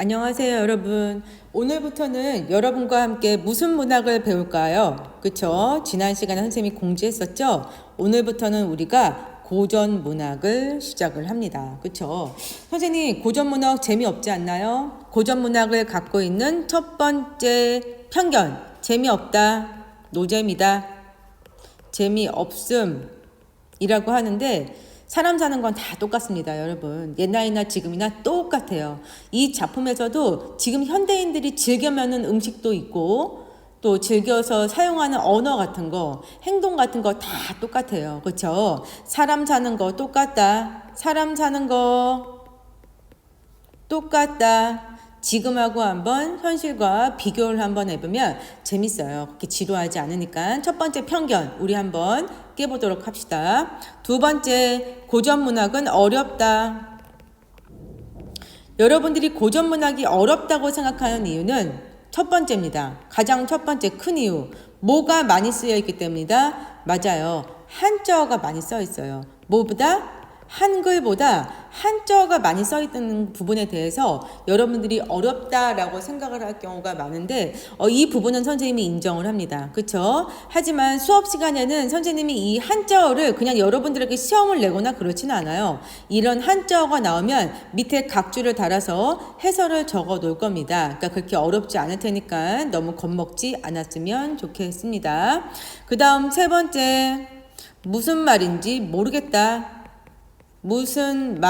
안녕하세요, 여러분. 오늘부터는 여러분과 함께 무슨 문학을 배울까요? 그쵸? 지난 시간에 선생님이 공지했었죠? 오늘부터는 우리가 고전 문학을 시작을 합니다. 그쵸? 선생님, 고전 문학 재미없지 않나요? 고전 문학을 갖고 있는 첫 번째 편견. 재미없다, 노잼이다, 재미없음이라고 하는데 사람 사는 건 다 똑같습니다, 여러분. 옛날이나 지금이나 똑같아요. 이 작품에서도 지금 현대인들이 즐겨 먹는 음식도 있고 또 즐겨서 사용하는 언어 같은 거, 행동 같은 거 다 똑같아요. 그렇죠? 사람 사는 거 똑같다. 사람 사는 거 똑같다. 지금하고 한번 현실과 비교를 한번 해보면 재밌어요. 그렇게 지루하지 않으니까. 첫 번째 편견 우리 한번 깨보도록 합시다. 두 번째, 고전 문학은 어렵다. 여러분들이 고전 문학이 어렵다고 생각하는 이유는 첫 번째입니다. 가장 첫 번째 큰 이유. 뭐가 많이 쓰여 있기 때문이다. 맞아요. 한자어가 많이 써 있어요. 뭐보다? 한글보다 한자어가 많이 써 있는 부분에 대해서 여러분들이 어렵다라고 생각을 할 경우가 많은데 이 부분은 선생님이 인정을 합니다. 그렇죠? 하지만 수업 시간에는 선생님이 이 한자어를 그냥 여러분들에게 시험을 내거나 그렇지는 않아요. 이런 한자어가 나오면 밑에 각주를 달아서 해설을 적어 놓을 겁니다. 그러니까 그렇게 어렵지 않을 테니까 너무 겁먹지 않았으면 좋겠습니다. 그 다음 세 번째, 무슨 말인지 모르겠다. 무슨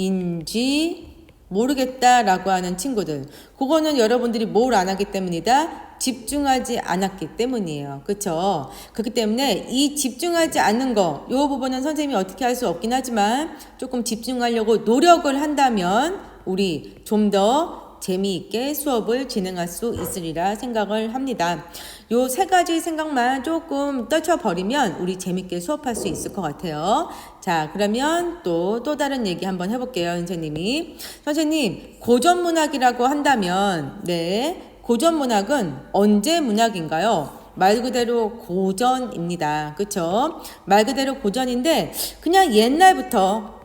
말인지 모르겠다라고 하는 친구들, 그거는 여러분들이 뭘 안 하기 때문이다. 집중하지 않았기 때문이에요. 그렇죠? 그렇기 때문에 이 집중하지 않는 거, 이 부분은 선생님이 어떻게 할 수 없긴 하지만 조금 집중하려고 노력을 한다면 우리 좀 더 재미있게 수업을 진행할 수 있으리라 생각을 합니다. 요 세 가지 생각만 조금 떨쳐버리면 우리 재밌게 수업할 수 있을 것 같아요. 자, 그러면 또 다른 얘기 한번 해볼게요, 선생님이. 선생님, 고전 문학이라고 한다면, 네, 고전 문학은 언제 문학인가요? 말 그대로 고전입니다. 그쵸? 말 그대로 고전인데, 그냥 옛날부터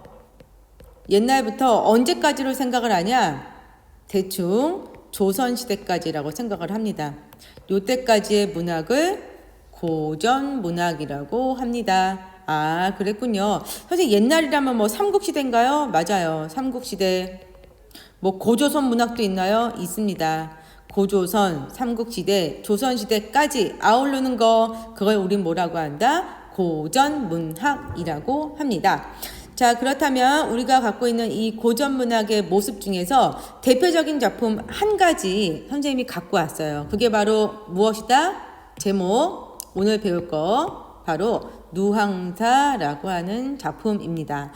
언제까지로 생각을 하냐? 대충 조선시대까지라고 생각을 합니다. 요때까지의 문학을 고전 문학이라고 합니다. 아, 그랬군요. 선생님, 옛날이라면 뭐 삼국시대인가요? 맞아요. 삼국시대. 뭐 고조선 문학도 있나요? 있습니다. 고조선, 삼국시대, 조선시대까지 아우르는 거, 그걸 우린 뭐라고 한다? 고전 문학이라고 합니다. 자, 그렇다면 우리가 갖고 있는 이 고전 문학의 모습 중에서 대표적인 작품 한 가지 선생님이 갖고 왔어요. 그게 바로 무엇이다? 제목, 오늘 배울 거 바로 누황사라고 하는 작품입니다.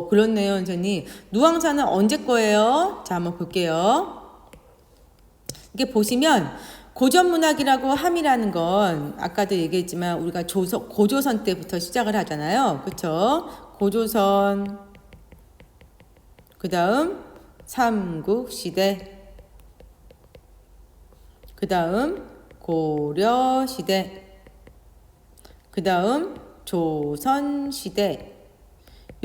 그렇네요, 선생님. 누황사는 언제 거예요? 자, 한번 볼게요. 이게 보시면 고전 문학이라고 함이라는 건 아까도 얘기했지만 우리가 고조선 때부터 시작을 하잖아요. 그렇죠? 고조선, 그 다음 삼국시대, 그 다음 고려시대, 그 다음 조선시대.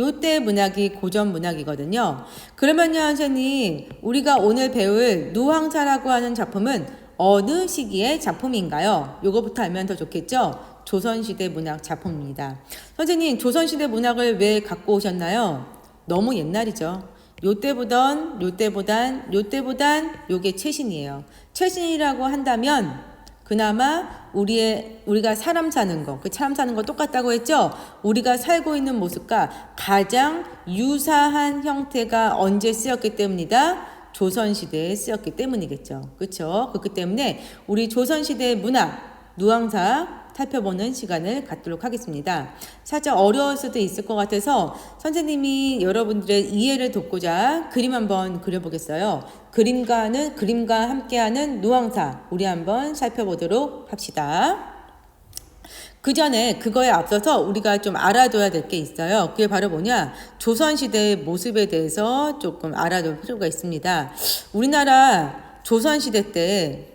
요때 문학이 고전 문학이거든요. 그러면요, 선생님, 우리가 오늘 배울 누황사라고 하는 작품은 어느 시기의 작품인가요? 요거부터 알면 더 좋겠죠? 조선시대 문학 작품입니다. 선생님, 조선시대 문학을 왜 갖고 오셨나요? 너무 옛날이죠. 요때보단 요게 최신이에요. 최신이라고 한다면 그나마 우리가 사람 사는 거, 사람 사는 거 똑같다고 했죠? 우리가 살고 있는 모습과 가장 유사한 형태가 언제 쓰였기 때문이다? 조선시대에 쓰였기 때문이겠죠. 그렇죠? 그렇기 때문에 우리 조선시대 문학, 누황사 살펴보는 시간을 갖도록 하겠습니다. 살짝 어려울 수도 있을 것 같아서 선생님이 여러분들의 이해를 돕고자 그림 한번 그려보겠어요. 그림과 함께하는 누황사 우리 한번 살펴보도록 합시다. 그 전에 그거에 앞서서 우리가 좀 알아둬야 될 게 있어요. 그게 바로 뭐냐? 조선시대의 모습에 대해서 조금 알아둘 필요가 있습니다. 우리나라 조선시대 때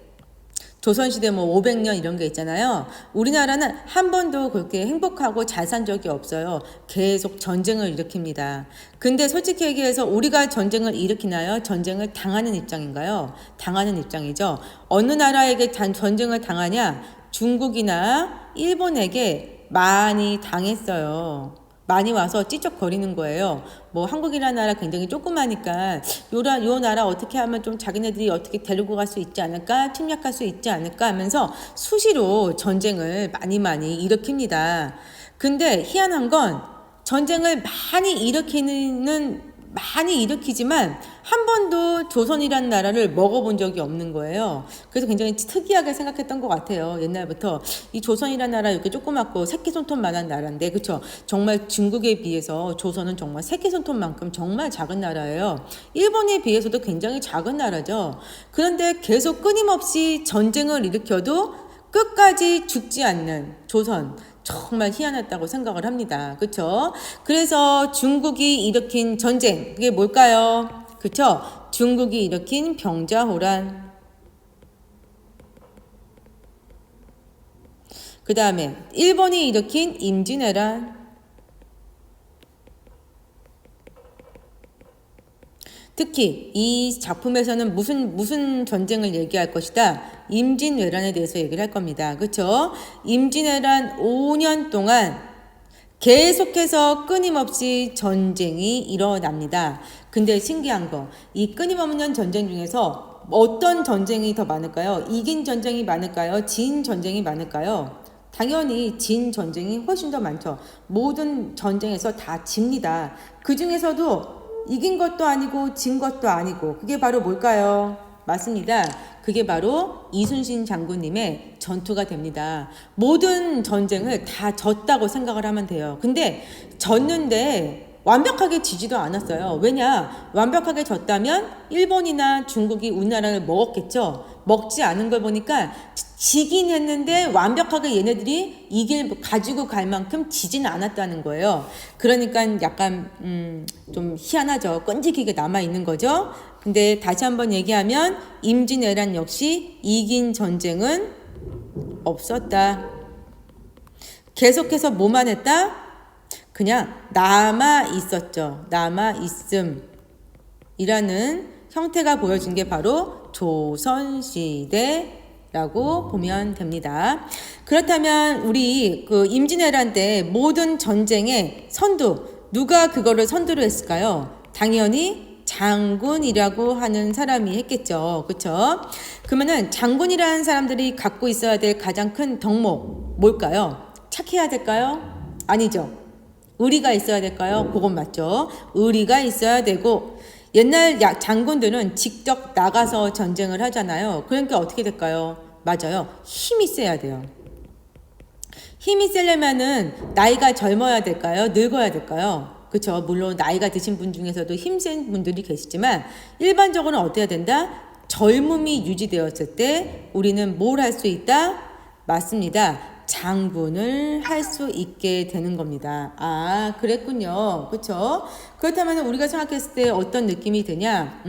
조선시대 뭐 500년 이런 게 있잖아요. 우리나라는 한 번도 그렇게 행복하고 잘 산 적이 없어요. 계속 전쟁을 일으킵니다. 근데 솔직히 얘기해서 우리가 전쟁을 일으키나요? 전쟁을 당하는 입장인가요? 당하는 입장이죠. 어느 나라에게 전쟁을 당하냐? 중국이나 일본에게 많이 당했어요. 많이 와서 찌쩍거리는 거예요. 뭐 한국이라는 나라 굉장히 조그마니까 요 나라 어떻게 하면 좀 자기네들이 어떻게 데리고 갈 수 있지 않을까, 침략할 수 있지 않을까 하면서 수시로 전쟁을 많이 일으킵니다. 근데 희한한 건 전쟁을 많이 일으키지만 한 번도 조선이라는 나라를 먹어본 적이 없는 거예요. 그래서 굉장히 특이하게 생각했던 것 같아요. 옛날부터 이 조선이라는 나라 이렇게 조그맣고 새끼손톱만한 나라인데, 그렇죠? 정말 중국에 비해서 조선은 정말 새끼손톱만큼 정말 작은 나라예요. 일본에 비해서도 굉장히 작은 나라죠. 그런데 계속 끊임없이 전쟁을 일으켜도 끝까지 죽지 않는 조선. 정말 희한했다고 생각을 합니다. 그렇죠? 그래서 중국이 일으킨 전쟁, 그게 뭘까요? 그렇죠? 중국이 일으킨 병자호란. 그 다음에 일본이 일으킨 임진왜란. 특히 이 작품에서는 무슨 전쟁을 얘기할 것이다. 임진왜란에 대해서 얘기를 할 겁니다. 그렇죠? 임진왜란 5년 동안 계속해서 끊임없이 전쟁이 일어납니다. 근데 신기한 거, 이 끊임없는 전쟁 중에서 어떤 전쟁이 더 많을까요? 이긴 전쟁이 많을까요? 진 전쟁이 많을까요? 당연히 진 전쟁이 훨씬 더 많죠. 모든 전쟁에서 다 집니다. 그 중에서도 이긴 것도 아니고 진 것도 아니고, 그게 바로 뭘까요? 맞습니다. 그게 바로 이순신 장군님의 전투가 됩니다. 모든 전쟁을 다 졌다고 생각을 하면 돼요. 근데 졌는데 완벽하게 지지도 않았어요. 왜냐? 완벽하게 졌다면 일본이나 중국이 우리나라를 먹었겠죠. 먹지 않은 걸 보니까 지긴 했는데 완벽하게 얘네들이 가지고 갈 만큼 지진 않았다는 거예요. 그러니까 약간 좀 희한하죠. 끈질기게 남아있는 거죠. 근데 다시 한번 얘기하면 임진왜란 역시 이긴 전쟁은 없었다. 계속해서 뭐만 했다? 그냥 남아있었죠. 남아있음이라는 형태가 보여진 게 바로 조선시대라고 보면 됩니다. 그렇다면 우리 그 임진왜란 때 모든 전쟁의 선두, 누가 그거를 선두로 했을까요? 당연히 장군이라고 하는 사람이 했겠죠. 그렇죠? 그러면은 장군이라는 사람들이 갖고 있어야 될 가장 큰 덕목 뭘까요? 착해야 될까요? 아니죠. 의리가 있어야 될까요? 그건 맞죠. 의리가 있어야 되고, 옛날 장군들은 직접 나가서 전쟁을 하잖아요. 그러니까 어떻게 될까요? 맞아요. 힘이 세야 돼요. 힘이 세려면은 나이가 젊어야 될까요? 늙어야 될까요? 그렇죠. 물론 나이가 드신 분 중에서도 힘센 분들이 계시지만 일반적으로는 어때야 된다? 젊음이 유지되었을 때 우리는 뭘 할 수 있다? 맞습니다. 장군을 할 수 있게 되는 겁니다. 아, 그랬군요. 그렇죠? 그렇다면 우리가 생각했을 때 어떤 느낌이 드냐?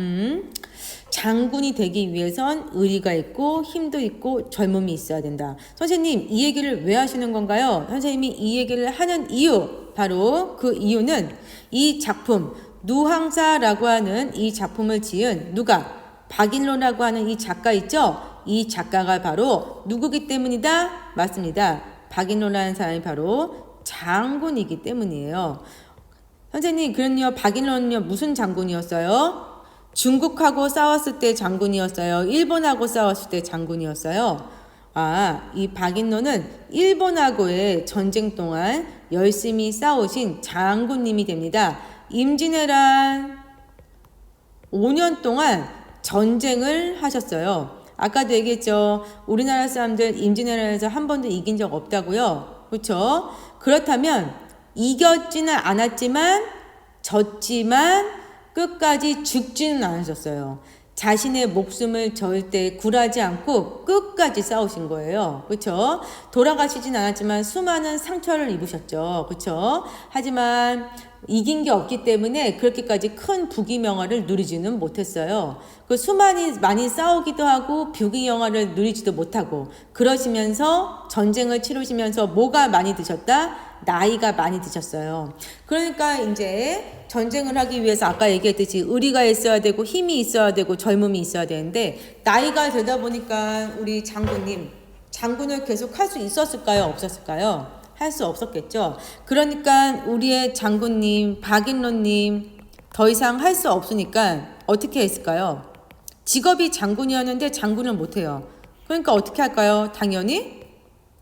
장군이 되기 위해선 의리가 있고 힘도 있고 젊음이 있어야 된다. 선생님, 이 얘기를 왜 하시는 건가요? 선생님이 이 얘기를 하는 이유, 바로 그 이유는 이 작품, 누황사라고 하는 이 작품을 지은 누가? 박인로라고 하는 이 작가 있죠? 이 작가가 바로 누구기 때문이다? 맞습니다. 박인로라는 사람이 바로 장군이기 때문이에요. 선생님, 그럼요, 박인로는요, 무슨 장군이었어요? 중국하고 싸웠을 때 장군이었어요? 일본하고 싸웠을 때 장군이었어요? 아, 이 박인로는 일본하고의 전쟁 동안 열심히 싸우신 장군님이 됩니다. 임진왜란 5년 동안 전쟁을 하셨어요. 아까도 얘기했죠. 우리나라 사람들 임진왜란에서 한 번도 이긴 적 없다고요. 그렇죠? 그렇다면 이겼지는 않았지만 졌지만 끝까지 죽지는 않으셨어요. 자신의 목숨을 절대 굴하지 않고 끝까지 싸우신 거예요. 그렇죠? 돌아가시진 않았지만 수많은 상처를 입으셨죠. 그렇죠? 하지만 이긴 게 없기 때문에 그렇게까지 큰 부귀명화를 누리지는 못했어요. 그 많이 싸우기도 하고 부귀영화를 누리지도 못하고 그러시면서 전쟁을 치르시면서 뭐가 많이 드셨다? 나이가 많이 드셨어요. 그러니까 이제 전쟁을 하기 위해서 아까 얘기했듯이 의리가 있어야 되고 힘이 있어야 되고 젊음이 있어야 되는데 나이가 되다 보니까 우리 장군을 계속 할 수 있었을까요? 없었을까요? 할 수 없었겠죠. 그러니까 우리의 장군님, 박인로님 더 이상 할 수 없으니까 어떻게 했을까요? 직업이 장군이었는데 장군을 못해요. 그러니까 어떻게 할까요? 당연히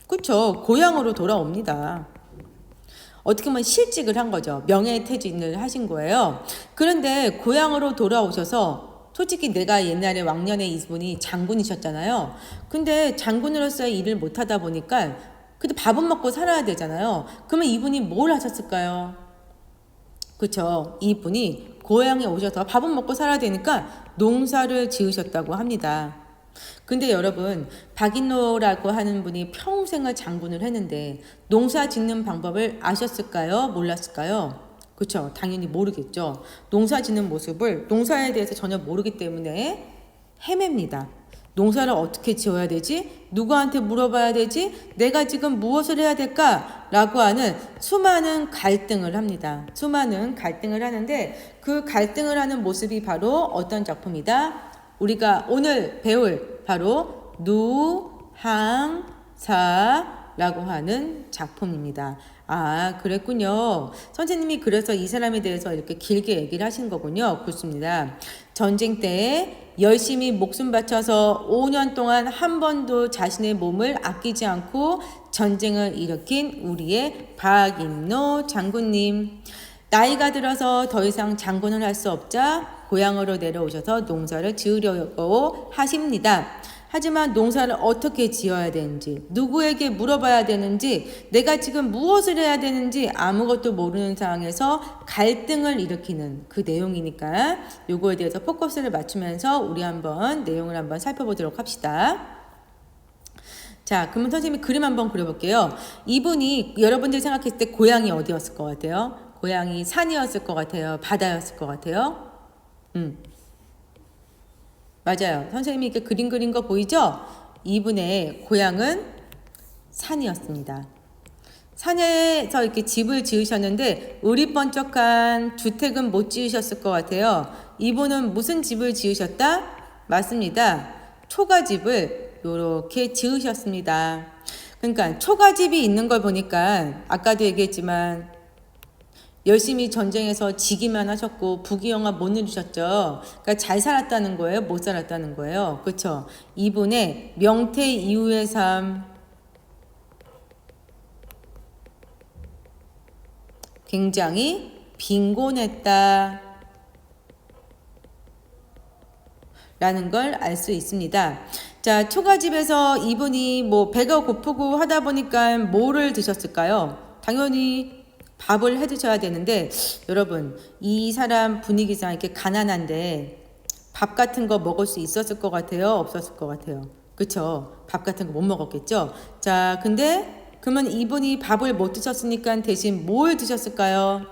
그쵸, 고향으로 돌아옵니다. 어떻게 보면 실직을 한 거죠. 명예퇴진을 하신 거예요. 그런데 고향으로 돌아오셔서 솔직히 내가 옛날에 왕년에 이분이 장군이셨잖아요. 근데 장군으로서의 일을 못하다 보니까 근데 밥은 먹고 살아야 되잖아요. 그러면 이분이 뭘 하셨을까요? 그쵸. 이분이 고향에 오셔서 밥은 먹고 살아야 되니까 농사를 지으셨다고 합니다. 근데 여러분, 박인노라고 하는 분이 평생을 장군을 했는데 농사 짓는 방법을 아셨을까요? 몰랐을까요? 그쵸. 당연히 모르겠죠. 농사 짓는 모습을, 농사에 대해서 전혀 모르기 때문에 헤맵니다. 농사를 어떻게 지어야 되지? 누구한테 물어봐야 되지? 내가 지금 무엇을 해야 될까? 라고 하는 수많은 갈등을 합니다. 수많은 갈등을 하는데 그 갈등을 하는 모습이 바로 어떤 작품이다? 우리가 오늘 배울 바로 누항사라고 하는 작품입니다. 아, 그랬군요. 선생님이 그래서 이 사람에 대해서 이렇게 길게 얘기를 하신 거군요. 그렇습니다. 전쟁 때 열심히 목숨 바쳐서 5년 동안 한 번도 자신의 몸을 아끼지 않고 전쟁을 일으킨 우리의 박인노 장군님. 나이가 들어서 더 이상 장군을 할 수 없자 고향으로 내려오셔서 농사를 지으려고 하십니다. 하지만 농사를 어떻게 지어야 되는지, 누구에게 물어봐야 되는지, 내가 지금 무엇을 해야 되는지 아무것도 모르는 상황에서 갈등을 일으키는 그 내용이니까 요거에 대해서 포커스를 맞추면서 우리 한번 내용을 한번 살펴보도록 합시다. 자, 그러면 선생님이 그림 한번 그려볼게요. 이분이 여러분들이 생각했을 때 고향이 어디였을 것 같아요? 고향이 산이었을 것 같아요? 바다였을 것 같아요? 맞아요. 선생님이 이렇게 그림 그린 거 보이죠? 이분의 고향은 산이었습니다. 산에서 이렇게 집을 지으셨는데 의리번쩍한 주택은 못 지으셨을 것 같아요. 이분은 무슨 집을 지으셨다? 맞습니다. 초가집을 이렇게 지으셨습니다. 그러니까 초가집이 있는 걸 보니까 아까도 얘기했지만 열심히 전쟁에서 지기만 하셨고 부귀영화 못 누리셨죠. 그러니까 잘 살았다는 거예요? 못 살았다는 거예요? 그렇죠? 이분의 명태 이후의 삶 굉장히 빈곤했다 라는 걸 알 수 있습니다. 자, 초가집에서 이분이 뭐 배가 고프고 하다 보니까 뭐를 드셨을까요? 당연히 밥을 해 드셔야 되는데 여러분 이 사람 분위기상 이렇게 가난한데 밥 같은 거 먹을 수 있었을 것 같아요? 없었을 것 같아요? 그쵸? 밥 같은 거 못 먹었겠죠? 자, 근데 그러면 이분이 밥을 못 드셨으니까 대신 뭘 드셨을까요?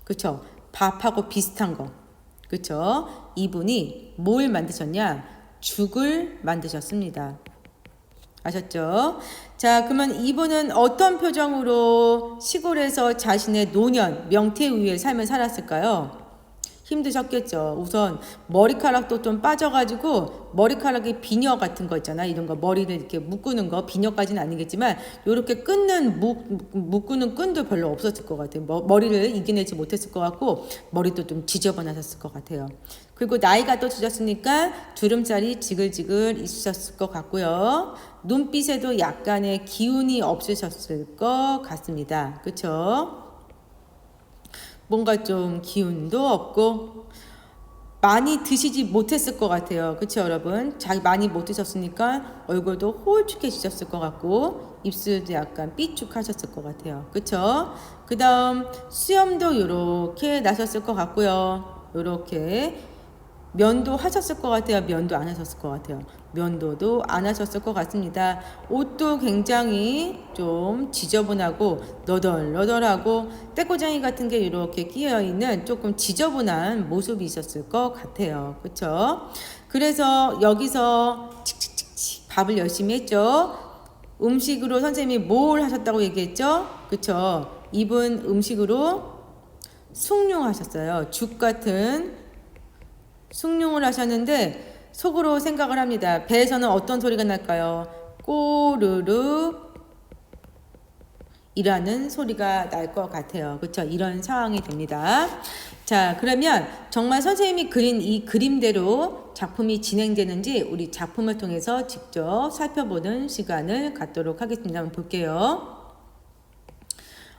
그쵸? 밥하고 비슷한 거. 그쵸? 이분이 뭘 만드셨냐? 죽을 만드셨습니다. 아셨죠? 자, 그러면 이분은 어떤 표정으로 시골에서 자신의 노년, 명태 위의 삶을 살았을까요? 힘드셨겠죠. 우선 머리카락도 좀 빠져가지고 머리카락에 비녀 같은 거 있잖아. 이런 거 머리를 이렇게 묶는 거 비녀까지는 아니겠지만 이렇게 묶는 끈도 별로 없었을 것 같아요. 머리를 이겨내지 못했을 것 같고 머리도 좀 지저분하셨을 것 같아요. 그리고 나이가 또 드셨으니까 주름살이 지글지글 있으셨을 것 같고요. 눈빛에도 약간의 기운이 없으셨을 것 같습니다. 그렇죠? 뭔가 좀 기운도 없고 많이 드시지 못했을 것 같아요. 그렇죠, 여러분? 많이 못 드셨으니까 얼굴도 홀쭉해지셨을 것 같고 입술도 약간 삐죽하셨을 것 같아요. 그렇죠? 그 다음 수염도 이렇게 나셨을 것 같고요. 이렇게 면도 하셨을 것 같아요? 면도 안 하셨을 것 같아요? 면도도 안 하셨을 것 같습니다. 옷도 굉장히 좀 지저분하고 너덜너덜하고 때꼬쟁이 같은 게 이렇게 끼어있는 조금 지저분한 모습이 있었을 것 같아요. 그쵸? 그래서 여기서 칙칙칙칙 밥을 열심히 했죠. 음식으로 선생님이 뭘 하셨다고 얘기했죠? 그쵸? 이분 음식으로 숭늉하셨어요. 죽 같은 숭늉을 하셨는데 속으로 생각을 합니다. 배에서는 어떤 소리가 날까요? 꼬르륵 이라는 소리가 날 것 같아요. 그렇죠? 이런 상황이 됩니다. 자, 그러면 정말 선생님이 그린 이 그림대로 작품이 진행되는지 우리 작품을 통해서 직접 살펴보는 시간을 갖도록 하겠습니다. 한번 볼게요.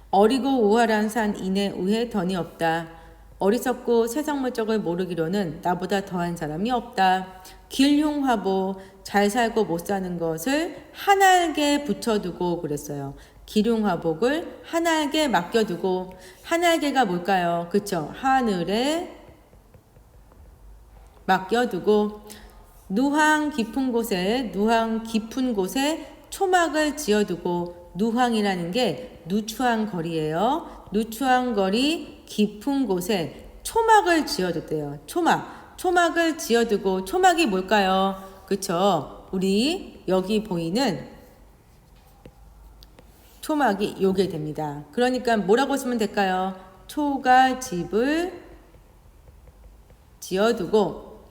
어리고 우활한 산 이내 우에 던이 없다. 어리석고 세상 물적을 모르기로는 나보다 더한 사람이 없다. 길흉화보 잘 살고 못 사는 것을 한알게 붙여두고 그랬어요. 기륭화복을 한알게 맡겨두고 한알게가 뭘까요? 그쵸? 하늘에 맡겨두고 누황 깊은 곳에 초막을 지어두고 누황이라는 게 누추한 거리예요. 누추한 거리 깊은 곳에 초막을 지어뒀대요. 초막을 지어두고 초막이 뭘까요? 그쵸? 우리 여기 보이는 초막이 요게 됩니다. 그러니까 뭐라고 쓰면 될까요? 초가 집을 지어두고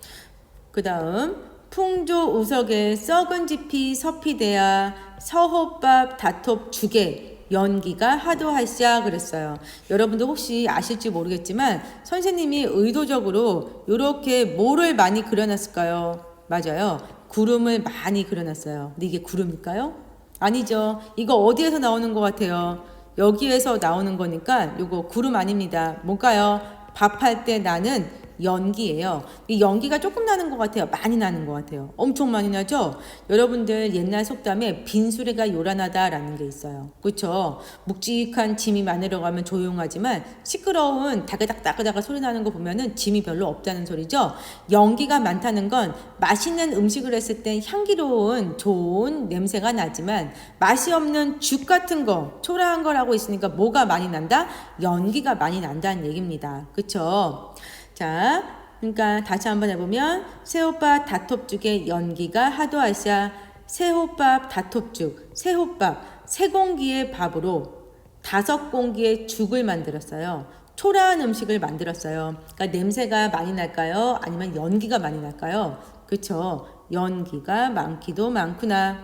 그 다음 풍조 우석에 썩은 집이 서피대야 서호밥 다톱 죽에 연기가 하도 하시야 그랬어요. 여러분도 혹시 아실지 모르겠지만 선생님이 의도적으로 이렇게 뭐를 많이 그려놨을까요? 맞아요. 구름을 많이 그려놨어요. 근데 이게 구름일까요? 아니죠. 이거 어디에서 나오는 것 같아요? 여기에서 나오는 거니까 이거 구름 아닙니다. 뭘까요? 밥할 때 나는 연기예요. 이 연기가 조금 나는 것 같아요. 많이 나는 것 같아요. 엄청 많이 나죠? 여러분들 옛날 속담에 빈수레가 요란하다라는 게 있어요. 그렇죠? 묵직한 짐이 많으러 가면 조용하지만 시끄러운 다그닥다그닥 소리 나는 거 보면은 짐이 별로 없다는 소리죠. 연기가 많다는 건 맛있는 음식을 했을 때 향기로운 좋은 냄새가 나지만 맛이 없는 죽 같은 거 초라한 거라고 있으니까 뭐가 많이 난다? 연기가 많이 난다는 얘기입니다. 그렇죠? 자, 그러니까 다시 한번 해보면 새호밥 다톱죽에 연기가 하도 하샤. 새호밥 다톱죽, 새호밥 세 공기의 밥으로 5공기의 죽을 만들었어요. 초라한 음식을 만들었어요. 그러니까 냄새가 많이 날까요? 아니면 연기가 많이 날까요? 그렇죠. 연기가 많기도 많구나.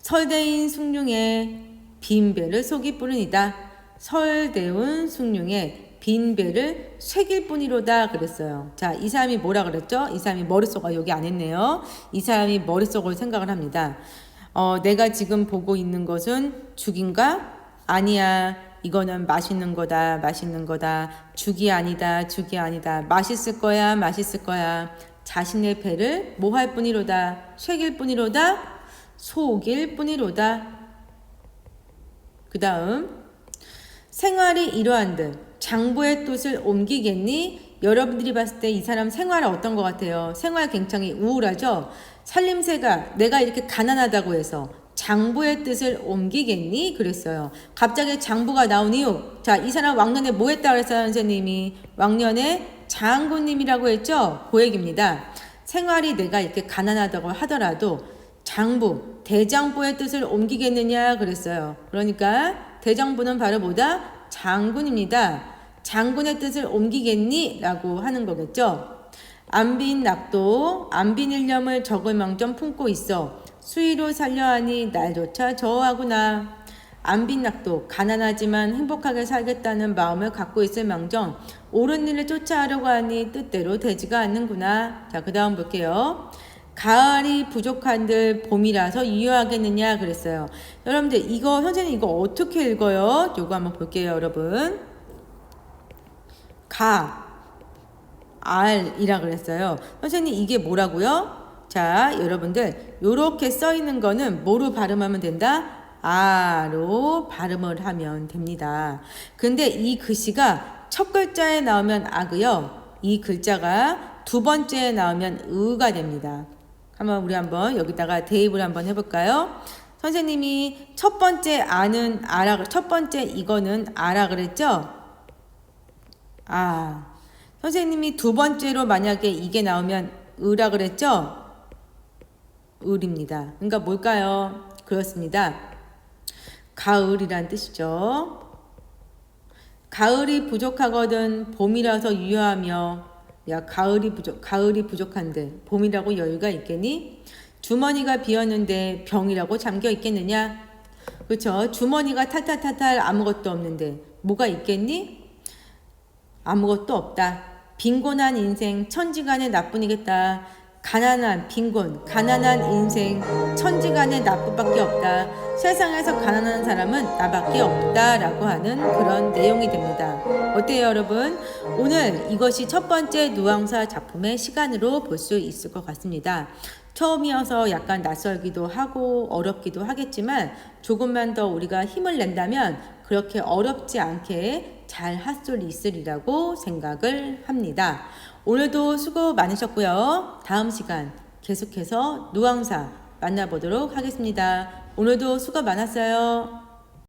설대인 숭늉에 빈배를 속이 뿌리니다. 설대운 숭늉에 빈 배를 새길 뿐이로다 그랬어요. 자, 이 사람이 뭐라 그랬죠? 이 사람이 머릿속을 여기 안 했네요. 이 사람이 머릿속으로 생각을 합니다. 내가 지금 보고 있는 것은 죽인가? 아니야. 이거는 맛있는 거다. 맛있는 거다. 죽이 아니다. 죽이 아니다. 맛있을 거야. 맛있을 거야. 자신의 배를 뭐 할 뿐이로다. 새길 뿐이로다. 속일 뿐이로다. 그 다음 생활이 이러한들 장부의 뜻을 옮기겠니? 여러분들이 봤을 때 이 사람 생활은 어떤 것 같아요? 생활 굉장히 우울하죠? 살림새가 내가 이렇게 가난하다고 해서 장부의 뜻을 옮기겠니? 그랬어요. 갑자기 장부가 나온 이유. 자, 이 사람 왕년에 뭐 했다 그랬어요, 선생님이? 왕년에 장군님이라고 했죠? 그 얘기입니다. 생활이 내가 이렇게 가난하다고 하더라도 장부, 대장부의 뜻을 옮기겠느냐? 그랬어요. 그러니까 대장부는 바로 뭐다? 장군입니다. 장군의 뜻을 옮기겠니? 라고 하는 거겠죠. 안빈 낙도, 안빈 일념을 적을망정 품고 있어. 수위로 살려하니 날조차 저하구나. 안빈 낙도, 가난하지만 행복하게 살겠다는 마음을 갖고 있을 망정 옳은 일을 쫓아하려고 하니 뜻대로 되지가 않는구나. 자, 그 다음 볼게요. 가을이 부족한들 봄이라서 유효하겠느냐 그랬어요. 여러분들 이거 선생님 이거 어떻게 읽어요? 요거 한번 볼게요, 여러분. 알이라 그랬어요. 선생님 이게 뭐라고요? 자, 여러분들 요렇게 써 있는 거는 뭐로 발음하면 된다? 아로 발음을 하면 됩니다. 근데 이 글씨가 첫 글자에 나오면 아고요. 이 글자가 두 번째에 나오면 의가 됩니다. 우리 한번 여기다가 대입을 한번 해볼까요? 선생님이 첫 번째 아는 아라, 첫 번째 이거는 아라 그랬죠? 아. 선생님이 두 번째로 만약에 이게 나오면 의라 그랬죠? 을입니다. 그러니까 뭘까요? 그렇습니다. 가을이란 뜻이죠. 가을이 부족하거든 봄이라서 유효하며 야 가을이 부족한데 봄이라고 여유가 있겠니? 주머니가 비었는데 병이라고 잠겨 있겠느냐? 그렇죠. 주머니가 탈탈탈탈 아무것도 없는데 뭐가 있겠니? 아무것도 없다. 빈곤한 인생 천지간의 나뿐이겠다. 빈곤, 가난한 인생 천지간의 나뿐밖에 없다. 세상에서 가난한 사람은 나밖에 없다 라고 하는 그런 내용이 됩니다. 어때요 여러분? 오늘 이것이 첫 번째 누앙사 작품의 시간으로 볼 수 있을 것 같습니다. 처음이어서 약간 낯설기도 하고 어렵기도 하겠지만 조금만 더 우리가 힘을 낸다면 그렇게 어렵지 않게 잘 할 수 있으리라고 생각을 합니다. 오늘도 수고 많으셨고요. 다음 시간 계속해서 누앙사 만나보도록 하겠습니다. 오늘도 수고 많았어요.